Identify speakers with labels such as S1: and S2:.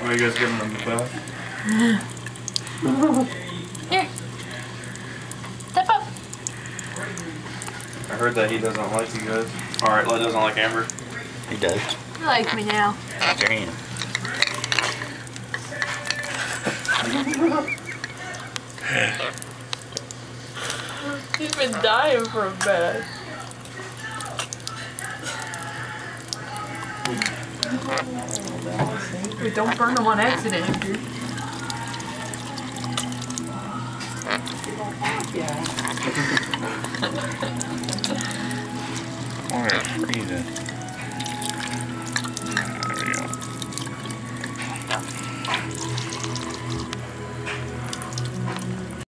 S1: Are you guys getting in the bath?
S2: Here. Step up.
S1: I heard that he doesn't like you guys. Alright, doesn't like Amber.
S3: He does.
S2: You like me now.
S3: Damn.
S2: He's been dying for a bed. Wait, don't burn them on accident, dude.
S3: Oh, it's freezing.